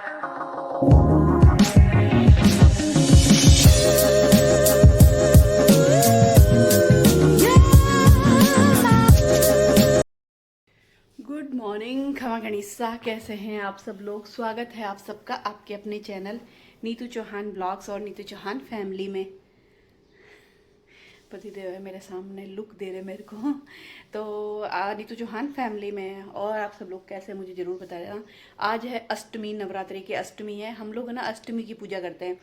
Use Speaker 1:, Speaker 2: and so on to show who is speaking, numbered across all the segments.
Speaker 1: Good morning खमा गणिसा, कैसे हैं आप सब लोग। स्वागत है आप सबका आपके अपने चैनल नीतू चौहान ब्लॉग्स और नीतू चौहान फैमिली में। पतिदेव है मेरे सामने, लुक दे रहे मेरे को। तो नीतू चौहान फैमिली में। और आप सब लोग कैसे, मुझे ज़रूर बताइएगा। आज है अष्टमी, नवरात्रि की अष्टमी है। हम लोग ना अष्टमी की पूजा करते हैं,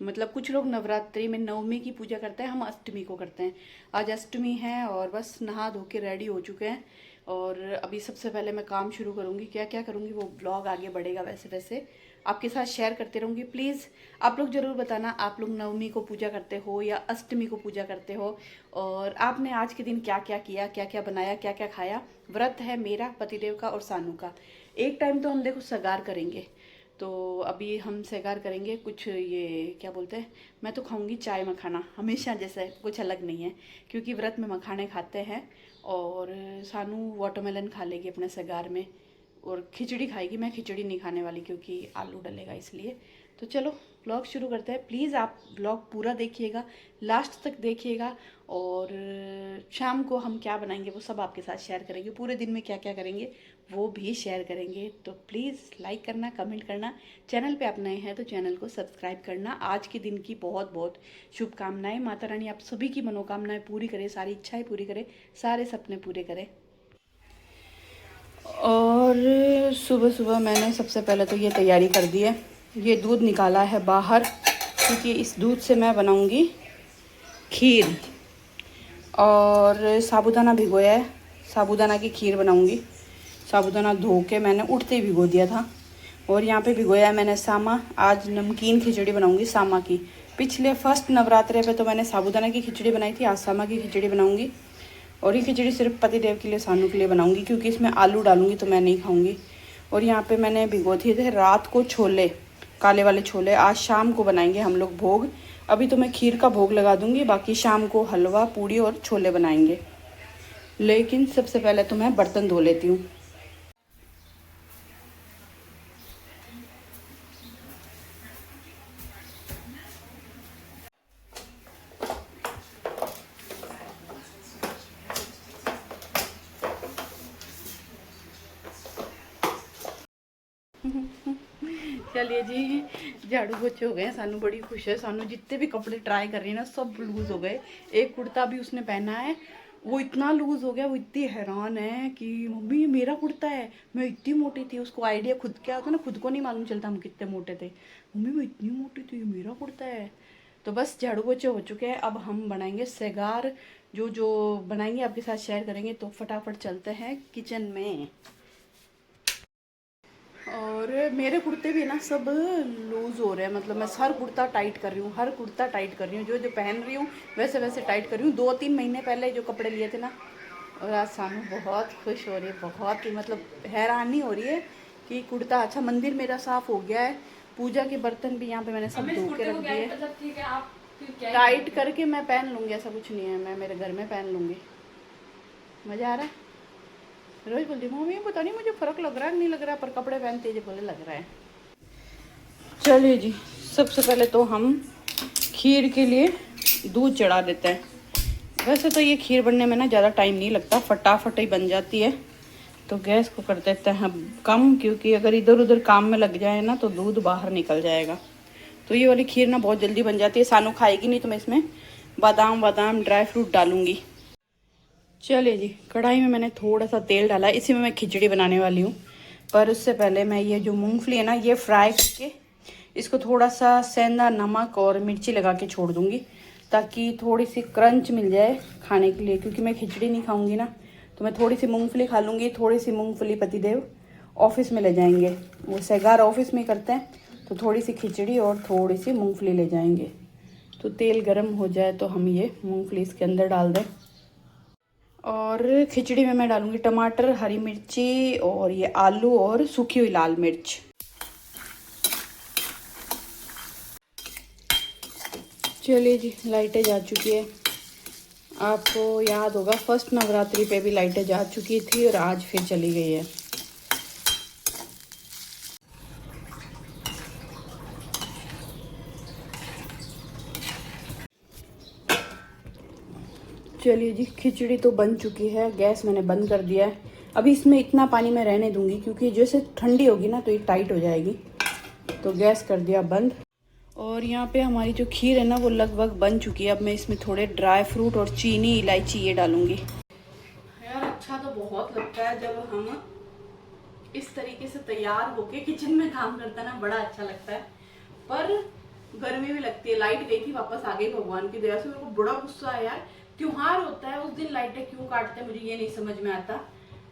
Speaker 1: मतलब कुछ लोग नवरात्रि में नवमी की पूजा करते हैं, हम अष्टमी को करते हैं। आज अष्टमी है और बस नहा धो के रेडी हो चुके हैं। और अभी सबसे पहले मैं काम शुरू करूँगी। क्या क्या करूँगी वो ब्लॉग आगे बढ़ेगा, वैसे वैसे आपके साथ शेयर करते रहूँगी। प्लीज़ आप लोग ज़रूर बताना, आप लोग नवमी को पूजा करते हो या अष्टमी को पूजा करते हो, और आपने आज के दिन क्या क्या किया, क्या क्या बनाया, क्या क्या खाया। व्रत है मेरा, पतिदेव का और सानू का। एक टाइम तो हम देखो सगार करेंगे, तो अभी हम सगार करेंगे। कुछ ये क्या बोलते हैं, मैं तो खाऊंगी चाय मखाना हमेशा, जैसे कुछ अलग नहीं है, क्योंकि व्रत में मखाने खाते हैं। और सानू वाटरमेलन खा लेगी अपने सगार में, और खिचड़ी खाएगी। मैं खिचड़ी नहीं खाने वाली क्योंकि आलू डलेगा इसलिए। तो चलो ब्लॉग शुरू करते हैं। प्लीज़ आप ब्लॉग पूरा देखिएगा, लास्ट तक देखिएगा। और शाम को हम क्या बनाएंगे वो सब आपके साथ शेयर करेंगे। पूरे दिन में क्या क्या करेंगे वो भी शेयर करेंगे। तो प्लीज़ लाइक करना, कमेंट करना। चैनल पे आप नए हैं तो चैनल को सब्सक्राइब करना। आज के दिन की बहुत बहुत शुभकामनाएं। माता रानी आप सभी की मनोकामनाएं पूरी करे, सारी इच्छाएं पूरी करे, सारे सपने पूरे करे। और सुबह सुबह मैंने सबसे पहले तो ये तैयारी कर दी है। ये दूध निकाला है बाहर, क्योंकि इस दूध से मैं बनाऊंगी खीर। और साबूदाना भिगोया है, साबूदाना की खीर बनाऊंगी। साबूदाना धो के मैंने उठते ही भिगो दिया था। और यहाँ पे भिगोया है मैंने सामा। आज नमकीन खिचड़ी बनाऊंगी सामा की। पिछले फर्स्ट नवरात्रे पे तो मैंने साबूदाना की खिचड़ी बनाई थी, आज सामा की खिचड़ी बनाऊंगी। और ये खिचड़ी सिर्फ पतिदेव के लिए, सानू के लिए बनाऊंगी, क्योंकि इसमें आलू डालूंगी तो मैं नहीं खाऊंगी। और यहाँ पे मैंने भिगो दिए थे रात को छोले, काले वाले छोले। आज शाम को बनाएंगे हम लोग भोग। अभी तो मैं खीर का भोग लगा दूंगी, बाकी शाम को हलवा, पूड़ी और छोले बनाएंगे। लेकिन सबसे पहले तो मैं बर्तन धो लेती हूँ। चलिए जी, झाड़ू पोछे हो गए। सानू बड़ी खुश है। सानू जितने भी कपड़े ट्राई कर रही है ना, सब लूज हो गए। एक कुर्ता भी उसने पहना है, वो इतना लूज हो गया, वो इतनी हैरान है कि मम्मी ये मेरा कुर्ता है, मैं इतनी मोटी थी। उसको आइडिया खुद क्या होता है ना, खुद को नहीं मालूम चलता हम कितने मोटे थे। मम्मी मैं इतनी मोटी थी, ये मेरा कुर्ता है। तो बस झाड़ू पोछे हो चुके हैं, अब हम बनाएंगे सेगार। जो जो बनाएंगे आपके साथ शेयर करेंगे। तो फटाफट चलते हैं किचन में। और मेरे कुर्ते भी ना सब लूज़ हो रहे हैं, मतलब मैं हर कुर्ता टाइट कर रही हूँ, हर कुर्ता टाइट कर रही हूँ। जो जो पहन रही हूँ वैसे वैसे टाइट कर रही हूँ। 2-3 महीने पहले जो कपड़े लिए थे ना। और आज सानू बहुत खुश हो रही है, बहुत ही मतलब हैरानी हो रही है कि कुर्ता। अच्छा मंदिर मेरा साफ़ हो गया है, पूजा के बर्तन भी यहाँ पे मैंने सब धो के रख दिए। टाइट करके मैं पहन लूँगी, ऐसा कुछ नहीं है, मैं मेरे घर में पहन लूँगी। मज़ा आ रहा है। रोज बोलती हूँ मम्मी पता नहीं मुझे फ़र्क लग रहा है नहीं लग रहा है, पर कपड़े पहनते ही बोले लग रहा है। चलिए जी, सबसे पहले तो हम खीर के लिए दूध चढ़ा देते हैं। वैसे तो ये खीर बनने में ना ज़्यादा टाइम नहीं लगता, फटाफट ही बन जाती है। तो गैस को कर देते हैं कम, क्योंकि अगर इधर उधर काम में लग जाए ना तो दूध बाहर निकल जाएगा। तो ये वाली खीर ना बहुत जल्दी बन जाती है। सानू खाएगी नहीं तो मैं इसमें बादाम बादाम ड्राई फ्रूट डालूँगी। चलिए जी, कढ़ाई में मैंने थोड़ा सा तेल डाला है, इसी में मैं खिचड़ी बनाने वाली हूँ। पर उससे पहले मैं ये जो मूंगफली है ना, ये फ्राई करके इसको थोड़ा सा सेंधा नमक और मिर्ची लगा के छोड़ दूँगी, ताकि थोड़ी सी क्रंच मिल जाए खाने के लिए। क्योंकि मैं खिचड़ी नहीं खाऊँगी ना, तो मैं थोड़ी सी मूँगफली खा लूँगी। थोड़ी सी मूँगफली पतिदेव ऑफिस में ले जाएंगे, वो सेगार ऑफिस में करते हैं। तो थोड़ी सी खिचड़ी और थोड़ी सी मूँगफली ले जाएंगे। तो तेल गर्म हो जाए तो हम ये मूँगफली इसके अंदर डाल दें। और खिचड़ी में मैं डालूंगी टमाटर, हरी मिर्ची और ये आलू और सूखी हुई लाल मिर्च। चलिए जी, लाइटें जा चुकी है। आपको याद होगा फर्स्ट नवरात्रि पे भी लाइटें जा चुकी थी और आज फिर चली गई है। चलिए जी, खिचड़ी तो बन चुकी है, गैस मैंने बंद कर दिया है। अभी इसमें इतना पानी मैं रहने दूंगी क्योंकि जैसे ठंडी होगी ना तो ये टाइट हो जाएगी, तो गैस कर दिया बंद। और यहाँ पे हमारी जो खीर है ना वो लगभग बन चुकी है। अब मैं इसमें थोड़े ड्राई फ्रूट और चीनी इलायची ये डालूंगी। यार अच्छा तो बहुत लगता है जब हम इस तरीके से तैयार होके किचन में काम करता है ना, बड़ा अच्छा लगता है। पर गर्मी भी लगती है। लाइट गई थी, वापस आ गई भगवान की दया से। मेरे को बड़ा गुस्सा है यार, त्योहार होता है उस दिन लाइटें क्यों काटते हैं मुझे ये नहीं समझ में आता।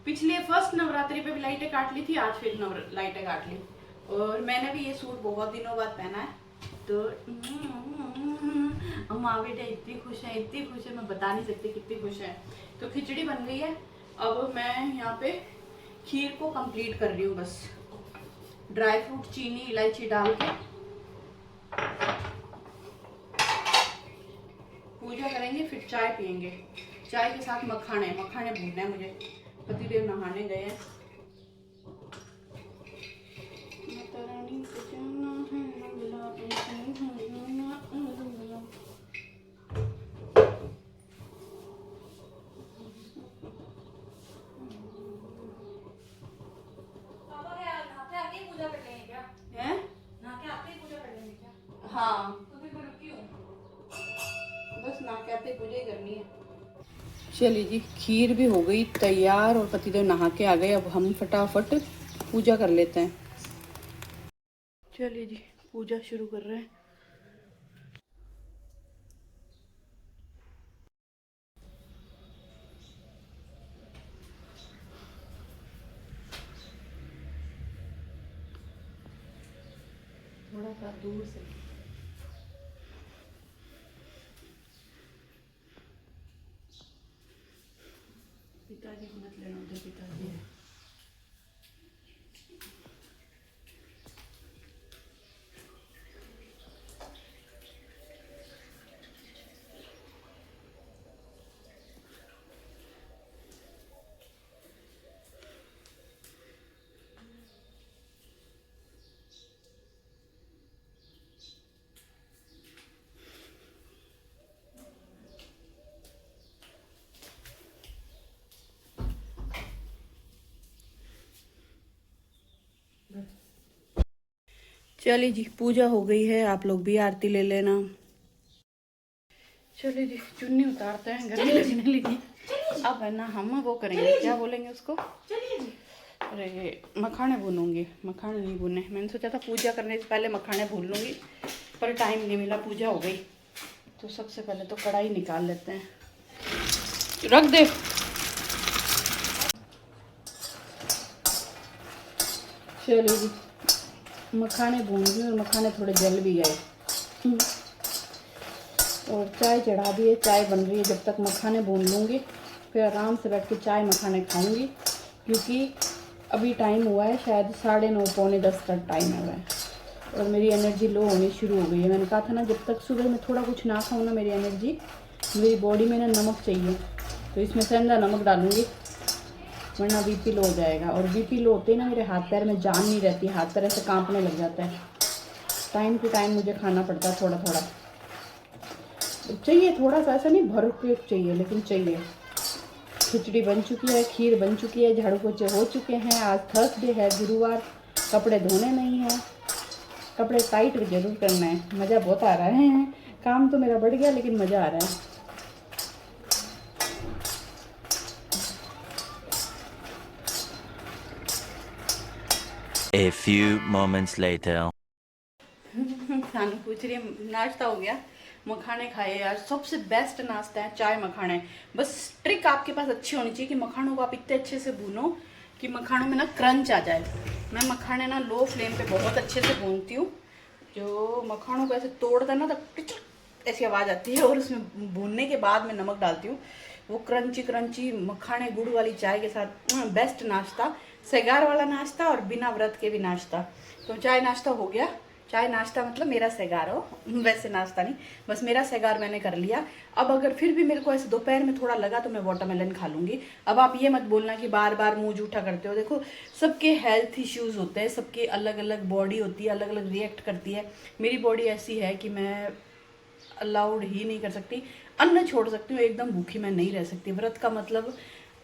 Speaker 1: पिछले फर्स्ट नवरात्रि पे भी लाइटें काट ली थी, आज फिर लाइटें काट ली। और मैंने भी ये सूट बहुत दिनों बाद पहना है, तो माँ बेटा इतनी खुश है, इतनी खुश है, मैं बता नहीं सकती कितनी खुश है। तो खिचड़ी बन गई है। अब मैं यहाँ पे खीर को कंप्लीट कर रही हूँ बस। ड्राई फ्रूट, चीनी, इलायची डाल के पूजा करेंगे, फिर चाय पियेंगे। चाय के साथ मखाने भूनना है मुझे। पतिदेव नहाने गए हैं। हाँ तो फिर मैं रुकी हूँ, बस ना के आते पूजा ही करनी है। चलिए जी, खीर भी हो गई तैयार और पतिदेव नहा के आ गए। अब हम फटाफट पूजा कर लेते हैं। चलिए जी, पूजा शुरू कर रहे हैं। थोड़ा सा दूर से पिताजी को मत लेना, उधर पिताजी है। चलिए जी, पूजा हो गई है, आप लोग भी आरती ले लेना। चलिए जी, चुन्नी उतारते हैं, गर्मी लगने लगी। अब है ना हम वो करेंगे, क्या बोलेंगे उसको, अरे मखाने भूनूंगी। मखाने नहीं भूने, मैंने सोचा था पूजा करने से पहले मखाने भून लूँगी, पर टाइम नहीं मिला, पूजा हो गई। तो सबसे पहले तो कढ़ाई निकाल लेते हैं, रख दे। चलिए जी, मखाने भून गए और मखाने थोड़े जल भी गए। और चाय चढ़ा दी है, चाय बन रही है। जब तक मखाने भून लूँगी फिर आराम से बैठ के चाय मखाने खाऊंगी, क्योंकि अभी टाइम हुआ है शायद 9:30 पौने 10 का टाइम हुआ है और मेरी एनर्जी लो होनी शुरू हो गई है। मैंने कहा था ना, जब तक सुबह में थोड़ा कुछ ना खाऊँ ना, मेरी बॉडी में ना नमक चाहिए। तो इसमें सेंधा नमक डालूँगी, वरना बीपी लो हो जाएगा। और बीपी लो होते ही ना मेरे हाथ पैर में जान नहीं रहती, हाथ पैर ऐसे कांपने लग जाता है। टाइम टू टाइम मुझे खाना पड़ता है, थोड़ा थोड़ा चाहिए, थोड़ा सा ऐसा नहीं भर पेट चाहिए, लेकिन चाहिए। खिचड़ी बन चुकी है, खीर बन चुकी है, झाड़ू पोछे हो चुके हैं। आज थर्सडे है, गुरुवार, कपड़े धोने नहीं हैं। कपड़े टाइट जरूर करना है। मज़ा बहुत आ रहा है, काम तो मेरा बढ़ गया लेकिन मज़ा आ रहा है।
Speaker 2: A few moments later.
Speaker 1: खाना पूछ रही है, नाश्ता हो गया, मखाने खाए। यार सबसे बेस्ट नाश्ता है चाय मखाने। बस ट्रिक आपके पास अच्छी होनी चाहिए कि मखानों को आप इतने अच्छे से भूनो कि मखानों में ना क्रंच आ जाए। मैं मखाने ना लो फ्लेम पे बहुत अच्छे से भूनती हूँ। जो मखानों को ऐसे तोड़ता है ना तो ऐसी आवाज़ आती है, और उसमें भूनने के बाद मैं नमक डालती हूँ। वो क्रंची क्रंची मखाने गुड़ वाली चाय के साथ बेस्ट नाश्ता, सेगार वाला नाश्ता और बिना व्रत के भी नाश्ता। तो चाय नाश्ता हो गया। चाय नाश्ता मतलब मेरा सेगार हो, वैसे नाश्ता नहीं, बस मेरा सेगार मैंने कर लिया। अब अगर फिर भी मेरे को ऐसे दोपहर में थोड़ा लगा तो मैं वाटरमेलन खा लूँगी। अब आप ये मत बोलना कि बार बार मुंह जूठा करते हो। देखो, सबके हेल्थ इश्यूज़ होते हैं, सबके अलग अलग बॉडी होती है, अलग अलग रिएक्ट करती है। मेरी बॉडी ऐसी है कि मैं अलाउड ही नहीं कर सकती। अन्न छोड़ सकती हूँ, एकदम भूखी मैं नहीं रह सकती। व्रत का मतलब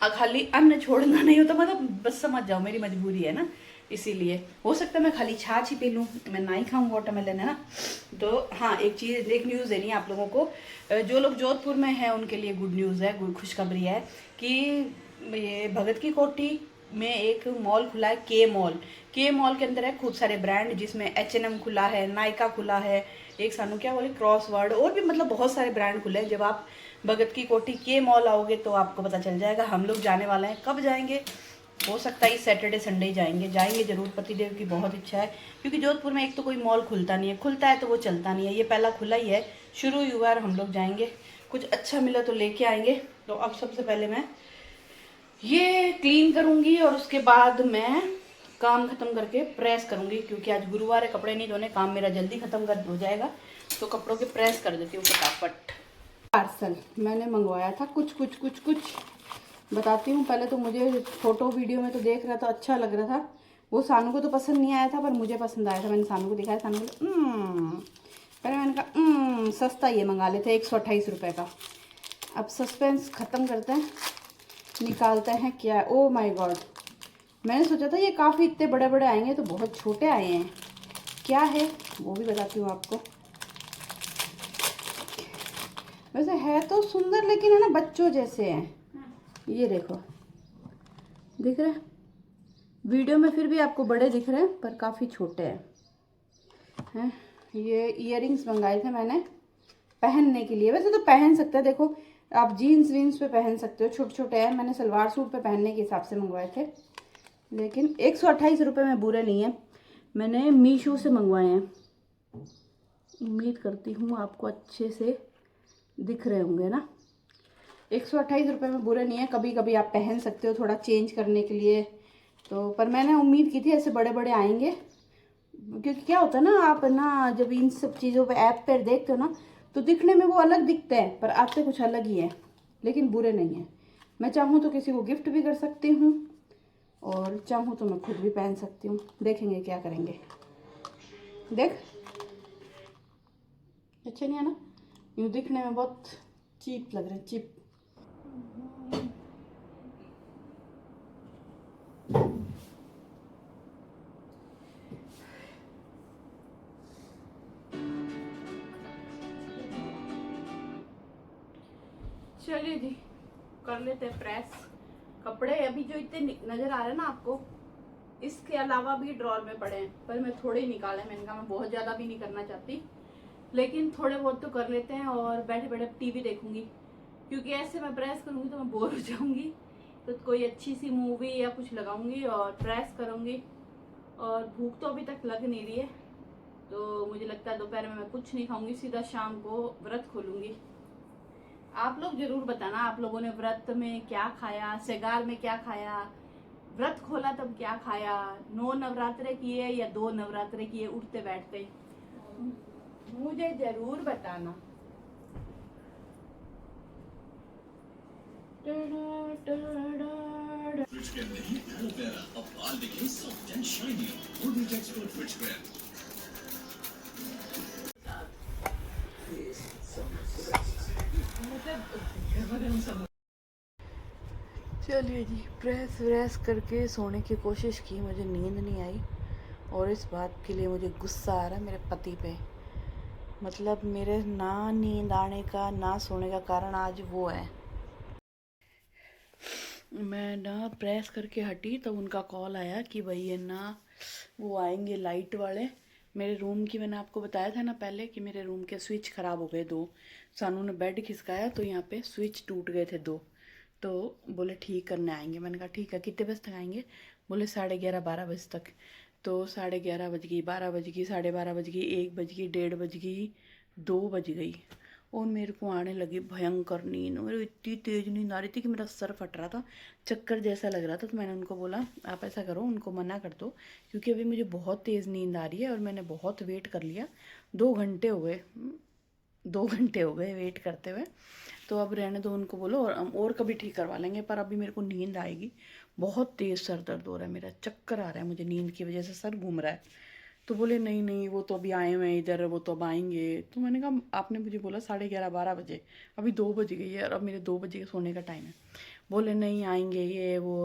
Speaker 1: खाली अन्न छोड़ना नहीं होता, मतलब बस समझ जाओ मेरी मजबूरी है ना, इसीलिए हो सकता है मैं खाली छाछ ही पी लूँ, मैं ना ही खाऊँ वाटरमेलन, है ना। तो हाँ, एक चीज़, एक न्यूज़ देनी है आप लोगों को। जो लोग जोधपुर में हैं उनके लिए गुड न्यूज़ है, खुशखबरी है कि ये भगत की कोठी में एक मॉल खुला है, के मॉल के अंदर है खूब सारे ब्रांड, जिसमें H&M खुला है, नायका खुला है, एक सानू क्या बोले क्रॉसवर्ड, और भी मतलब बहुत सारे ब्रांड खुले हैं। जब आप भगत की कोठी के मॉल आओगे तो आपको पता चल जाएगा। हम लोग जाने वाले हैं, कब जाएंगे, हो सकता है इस सैटरडे संडे जाएंगे जरूर। पतिदेव की बहुत इच्छा है, क्योंकि जोधपुर में एक तो कोई मॉल खुलता नहीं है, खुलता है तो वो चलता नहीं है, ये पहला खुला ही है, शुरू ही हुआ है, हम लोग जाएंगे, कुछ अच्छा मिला तो लेके आएंगे। तो अब सबसे पहले मैं ये क्लीन करूंगी और उसके बाद मैं काम खत्म करके प्रेस करूंगी, क्योंकि आज गुरुवार है, कपड़े नहीं धोने, काम मेरा जल्दी खत्म कर हो जाएगा, तो कपड़ों के प्रेस कर देती हूँ फटाफट। पार्सल मैंने मंगवाया था कुछ बताती हूँ। पहले तो मुझे फोटो वीडियो में तो देख रहा था, अच्छा लग रहा था, वो सानू को तो पसंद नहीं आया था, पर मुझे पसंद आया था। मैंने सानू को दिखाया, सानू को पहले मैंने कहा सस्ता ये मंगा लेते, 128 रुपये का। अब सस्पेंस ख़त्म करते हैं, निकालते हैं क्या। ओ माय गॉड, मैंने सोचा था ये काफ़ी इतने बड़े बड़े आएंगे, तो बहुत छोटे आए हैं। क्या है वो भी बताती हूँ आपको। वैसे है तो सुंदर, लेकिन है ना बच्चों जैसे हैं। ये देखो, दिख रहे हैं वीडियो में, फिर भी आपको बड़े दिख रहे हैं, पर काफ़ी छोटे हैं। ये इयररिंग्स मंगाए थे मैंने पहनने के लिए, वैसे तो पहन सकते हैं, देखो आप जीन्स वीन्स पे पहन सकते हो, छोटे छोटे हैं। मैंने सलवार सूट पे पहनने के हिसाब से मंगवाए थे, लेकिन 128 रुपये में बुरे नहीं है। मैंने मीशो से मंगवाए हैं, उम्मीद करती हूँ आपको अच्छे से दिख रहे होंगे ना। 128 रुपये में बुरे नहीं है, कभी कभी आप पहन सकते हो थोड़ा चेंज करने के लिए। तो पर मैंने उम्मीद की थी ऐसे बड़े बड़े आएंगे, क्योंकि क्या होता है ना, आप ना जब इन सब चीज़ों पे ऐप पर देखते हो ना, तो दिखने में वो अलग दिखते हैं, पर आते कुछ अलग ही है, लेकिन बुरे नहीं हैं। मैं चाहूँ तो किसी को गिफ्ट भी कर सकती हूँ, और चाहूँ तो मैं खुद भी पहन सकती हूँ। देखेंगे क्या करेंगे। देख, अच्छे नहीं है ना, यूँ दिखने में बहुत चीप लग रहे हैं, चीप। चलिए जी, कर लेते हैं प्रेस। कपड़े अभी जो इतने नज़र आ रहे हैं ना आपको, इसके अलावा भी ड्रॉर में पड़े हैं, पर मैं थोड़े ही निकाले। मैंने कहा मैं बहुत ज़्यादा भी नहीं करना चाहती, लेकिन थोड़े बहुत तो कर लेते हैं। और बैठे बैठे टीवी देखूंगी, क्योंकि ऐसे मैं प्रेस करूंगी तो मैं बोर हो जाऊंगी, तो कोई अच्छी सी मूवी या कुछ लगाऊंगी और प्रेस करूंगी। और भूख तो अभी तक लग नहीं रही है, तो मुझे लगता है दोपहर में मैं कुछ नहीं खाऊंगी, सीधा शाम को व्रत खोलूंगी। आप लोग जरूर बताना, आप लोगों ने व्रत में क्या खाया, सेगार में क्या खाया, व्रत खोला तब क्या खाया, 9 नवरात्रे किए या 2 नवरात्रे किए उठते बैठते, मुझे जरूर बताना।
Speaker 3: फ्रिज क्रीम नहीं एलोवेरा, अब बाल दिखे soft and shiny. Wooden texture fridge cream.
Speaker 1: चलिए जी, प्रेस व्रेस करके सोने की कोशिश की, मुझे नींद नहीं आई, और इस बात के लिए मुझे गुस्सा आ रहा है मेरे पति पे। मतलब मेरे ना नींद आने का, ना सोने का कारण आज वो है। मैं ना प्रेस करके हटी तो उनका कॉल आया कि भाई है ना वो आएंगे लाइट वाले मेरे रूम की। मैंने आपको बताया था ना पहले कि मेरे रूम के स्विच ख़राब हो गए 2। सानू ने बेड खिसकाया तो यहाँ पे स्विच टूट गए थे 2, तो बोले ठीक करने आएंगे। मैंने कहा ठीक है, कितने बजे तक आएंगे? बोले 11:30 12 बजे तक। तो 11:30 बज गई, 12 बज गई, 12:30 बज गई, 1 बज गई, 1:30 बज गई, 2 बज गई, और मेरे को आने लगी भयंकर नींद। मेरी इतनी तेज़ नींद आ रही थी कि मेरा सर फट रहा था, चक्कर जैसा लग रहा था। तो मैंने उनको बोला आप ऐसा करो, उनको मना कर दो, क्योंकि अभी मुझे बहुत तेज़ नींद आ रही है और मैंने बहुत वेट कर लिया, 2 घंटे हो गए, 2 घंटे हो गए वेट करते हुए। तो अब रहने दो, उनको बोलो और कभी ठीक करवा लेंगे, पर अभी मेरे को नींद आएगी। बहुत तेज़ सर दर्द हो रहा है मेरा, चक्कर आ रहा है मुझे, नींद की वजह से सर घूम रहा है। तो बोले नहीं नहीं वो तो अभी आए हुए हैं इधर, वो तो अब आएंगे। तो मैंने कहा आपने मुझे बोला 11:30-12 बजे, अभी 2 बज गई है और अब मेरे 2 बजे के सोने का टाइम है। बोले नहीं आएंगे ये वो।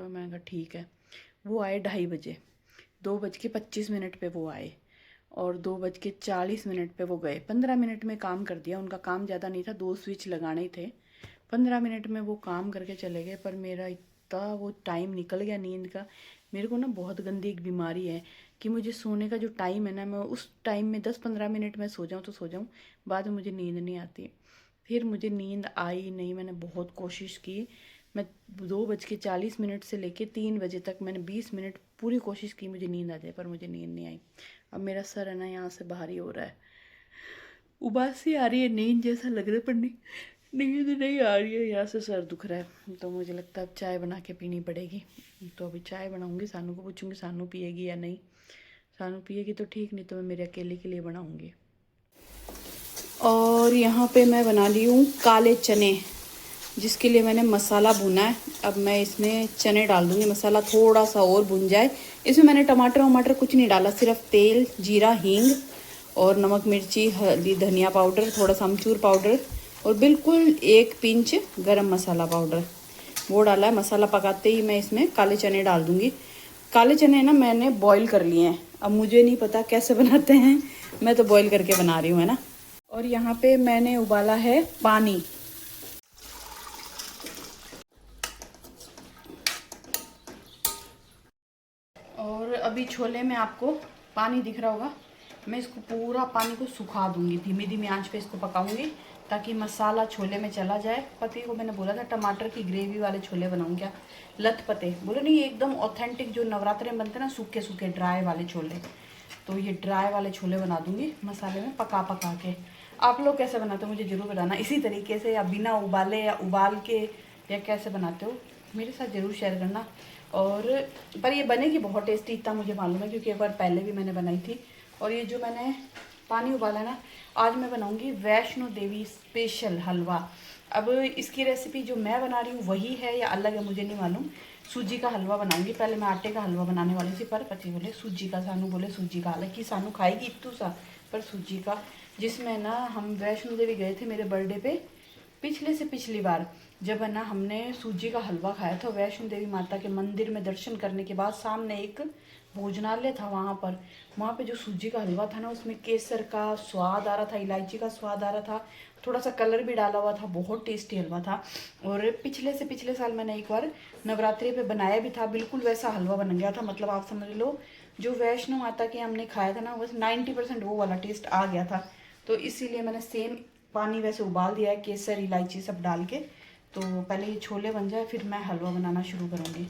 Speaker 1: मैंने कहा ठीक है। वो आए 2:30 बजे, 2:25 पे वो आए और 2:40 पे वो गए। 15 मिनट में काम कर दिया, उनका काम ज़्यादा नहीं था, 2 स्विच लगाने ही थे। 15 मिनट में वो काम करके चले गए, पर मेरा इतना वो टाइम निकल गया नींद का। मेरे को ना बहुत गंदी एक बीमारी है कि मुझे सोने का जो टाइम है ना, मैं उस टाइम में 10-15 मिनट में सो जाऊँ तो सो जाऊँ, बाद में मुझे नींद नहीं आती। फिर मुझे नींद आई नहीं, मैंने बहुत कोशिश की। मैं 2:40 से लेके 3 बजे तक मैंने 20 मिनट पूरी कोशिश की मुझे नींद आ जाए, पर मुझे नींद नहीं आई। अब मेरा सर है ना यहाँ से भारी हो रहा है, उबासी आ रही है, नींद जैसा लग रहा है, पर नींद नहीं आ रही है, यहाँ से सर दुख रहा है। तो मुझे लगता है अब चाय बना के पीनी पड़ेगी। तो अभी चाय बनाऊंगी, सानू को पूछूंगी सानू पिएगी या नहीं। सानू पिएगी तो ठीक, नहीं तो मैं मेरे अकेले के लिए बनाऊंगी। और यहाँ पे मैं बना ली हूँ काले चने, जिसके लिए मैंने मसाला भुना है। अब मैं इसमें चने डाल दूँगी, मसाला थोड़ा सा और भुन जाए। इसमें मैंने टमाटर वमाटर कुछ नहीं डाला, सिर्फ तेल, जीरा, हींग और नमक, मिर्ची, हल्दी, धनिया पाउडर, थोड़ा सा अमचूर पाउडर और बिल्कुल 1 पिंच गरम मसाला पाउडर, वो डाला है। मसाला पकाते ही मैं इसमें काले चने डाल दूँगी। काले चने ना मैंने बॉईल कर लिए हैं, अब मुझे नहीं पता कैसे बनाते हैं, मैं तो बॉईल करके बना रही हूँ, है ना। और यहाँ पे मैंने उबाला है पानी। और अभी छोले में आपको पानी दिख रहा होगा, मैं इसको पूरा पानी को सुखा दूंगी, धीमी धीमी आंच पे इसको पकाऊंगी ताकि मसाला छोले में चला जाए। पति को मैंने बोला था टमाटर की ग्रेवी वाले छोले बनाऊँ क्या, लथपते, बोले नहीं एकदम ऑथेंटिक जो नवरात्रे में बनते हैं ना, सूखे सूखे ड्राई वाले छोले। तो ये ड्राई वाले छोले बना दूंगी मसाले में पका पका के। आप लोग कैसे बनाते हो मुझे ज़रूर बताना, इसी तरीके से या बिना उबाले या उबाल के या कैसे बनाते हो, मेरे साथ ज़रूर शेयर करना। और पर ये बनेगी बहुत टेस्टी, इतना मुझे मालूम है क्योंकि एक बार पहले भी मैंने बनाई थी। और ये जो मैंने पानी उबाला ना, आज मैं बनाऊंगी वैष्णो देवी स्पेशल हलवा। अब इसकी रेसिपी जो मैं बना रही हूँ वही है या अलग है मुझे नहीं मालूम। सूजी का हलवा बनाऊंगी, पहले मैं आटे का हलवा बनाने वाली थी, पर पति बोले सूजी का, सानू बोले सूजी का, हालांकि सानू खाएगी इतू सा, पर सूजी का। जिसमें ना हम वैष्णो देवी गए थे मेरे बर्थडे पे, पिछले से पिछली बार, जब है ना हमने सूजी का हलवा खाया था वैष्णो देवी माता के मंदिर में दर्शन करने के बाद। सामने एक भोजनालय था, वहाँ पे जो सूजी का हलवा था ना, उसमें केसर का स्वाद आ रहा था, इलायची का स्वाद आ रहा था, थोड़ा सा कलर भी डाला हुआ था, बहुत टेस्टी हलवा था। और पिछले से पिछले साल मैंने एक बार नवरात्रि पे बनाया भी था, बिल्कुल वैसा हलवा बन गया था। मतलब आप समझ लो जो वैष्णो माता के हमने खाया था ना, बस 90% वो वाला टेस्ट आ गया था। तो इसीलिए मैंने सेम पानी वैसे उबाल दिया है, केसर इलायची सब डाल के। तो पहले ये छोले बन जाए फिर मैं हलवा बनाना शुरू करूँगी।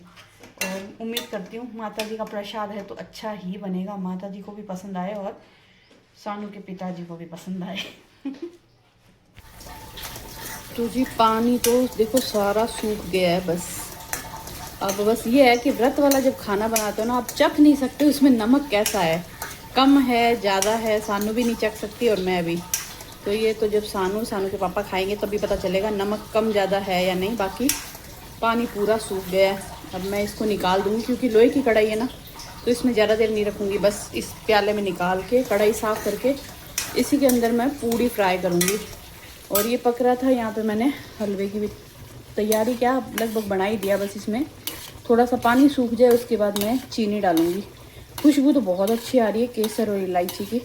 Speaker 1: और उम्मीद करती हूँ माता जी का प्रसाद है तो अच्छा ही बनेगा, माता जी को भी पसंद आए और सानू के पिताजी को भी पसंद आए। तो जी पानी तो देखो सारा सूख गया है, अब बस ये है कि व्रत वाला जब खाना बनाते हो ना, आप चख नहीं सकते उसमें नमक कैसा है, कम है ज़्यादा है, सानू भी नहीं चख सकती और मैं भी। तो ये तो जब सानू के पापा खाएंगे तभी पता चलेगा नमक कम ज़्यादा है या नहीं। बाकी पानी पूरा सूख गया है। अब मैं इसको निकाल दूँगी क्योंकि लोहे की कढ़ाई है ना, तो इसमें ज़्यादा देर नहीं रखूँगी। बस इस प्याले में निकाल के कढ़ाई साफ़ करके इसी के अंदर मैं पूड़ी फ्राई करूँगी। और ये पक रहा था, यहाँ पे मैंने हलवे की भी तैयारी क्या लगभग बना ही दिया। बस इसमें थोड़ा सा पानी सूख जाए उसके बाद मैं चीनी डालूँगी। खुशबू तो बहुत अच्छी आ रही है केसर और इलायची की।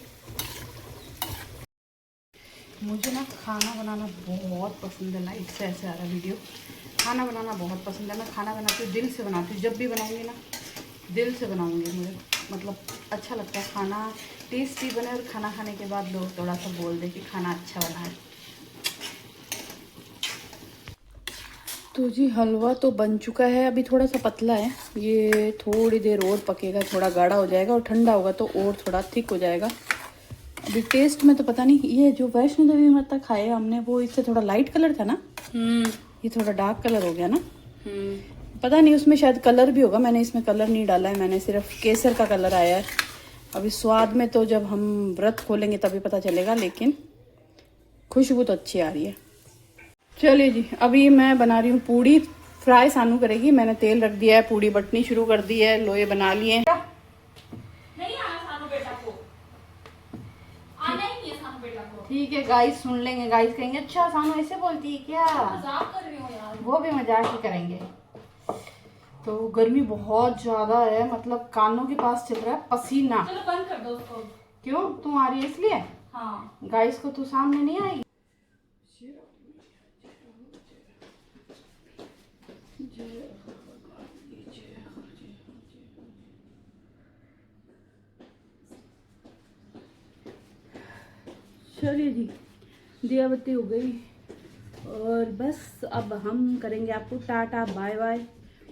Speaker 1: मुझे ना खाना बनाना बहुत पसंद है, लाइट से ऐसे आ रहा वीडियो। खाना बनाना बहुत पसंद है, मैं खाना बनाती हूँ, दिल से बनाती हूँ। जब भी बनाऊँगी ना दिल से बनाऊँगी, मुझे मतलब अच्छा लगता है खाना टेस्टी बने और खाना खाने के बाद लोग थोड़ा सा बोल दे कि खाना अच्छा बना है। तो जी हलवा तो बन चुका है, अभी थोड़ा सा पतला है, ये थोड़ी देर और पकेगा, थोड़ा गाढ़ा हो जाएगा और ठंडा होगा तो और थोड़ा थिक हो जाएगा। अभी टेस्ट में तो पता नहीं, ये जो वैष्णो देवी माता खाए हमने वो इससे थोड़ा लाइट कलर था ना, ये थोड़ा डार्क कलर हो गया ना। पता नहीं उसमें शायद कलर भी होगा, मैंने इसमें कलर नहीं डाला है, मैंने सिर्फ केसर का कलर आया है। अभी स्वाद में तो जब हम व्रत खोलेंगे तभी पता चलेगा, लेकिन खुशबू तो अच्छी आ रही है। चलिए जी अभी मैं बना रही हूँ पूड़ी फ्राई, सानू करेगी। मैंने तेल रख दिया है, पूड़ी बटनी शुरू कर दी है, लोहे बना लिए हैं। ठीक है गाइस, सुन लेंगे। गाइस कहेंगे अच्छा सानू ऐसे बोलती है क्या?
Speaker 4: मजाक कर रही हूँ यार।
Speaker 1: वो भी मजाक ही करेंगे। तो गर्मी बहुत ज्यादा है, मतलब कानों के पास चल रहा है पसीना।
Speaker 4: चलो बंद कर दो उसको।
Speaker 1: क्यों, तू आ रही है इसलिए?
Speaker 4: हाँ
Speaker 1: गाइस को तू सामने नहीं आएगी? चलिए जी, दिया बत्ती हो गई और बस अब हम करेंगे आपको टाटा बाय बाय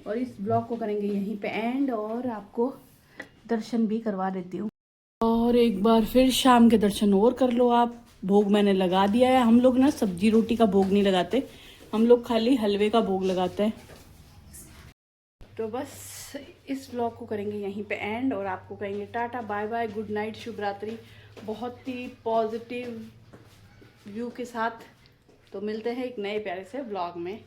Speaker 1: और इस ब्लॉग को करेंगे यहीं पे एंड, और आपको दर्शन भी करवा देती हूँ। और एक बार फिर शाम के दर्शन और कर लो आप। भोग मैंने लगा दिया है। हम लोग ना सब्जी रोटी का भोग नहीं लगाते, हम लोग खाली हलवे का भोग लगाते हैं। तो बस इस ब्लॉग को करेंगे यहीं पे एंड और आपको कहेंगे tata bye bye, good night, शुभ रात्रि। बहुत ही पॉजिटिव व्यू के साथ तो मिलते हैं एक नए प्यारे से ब्लॉग में।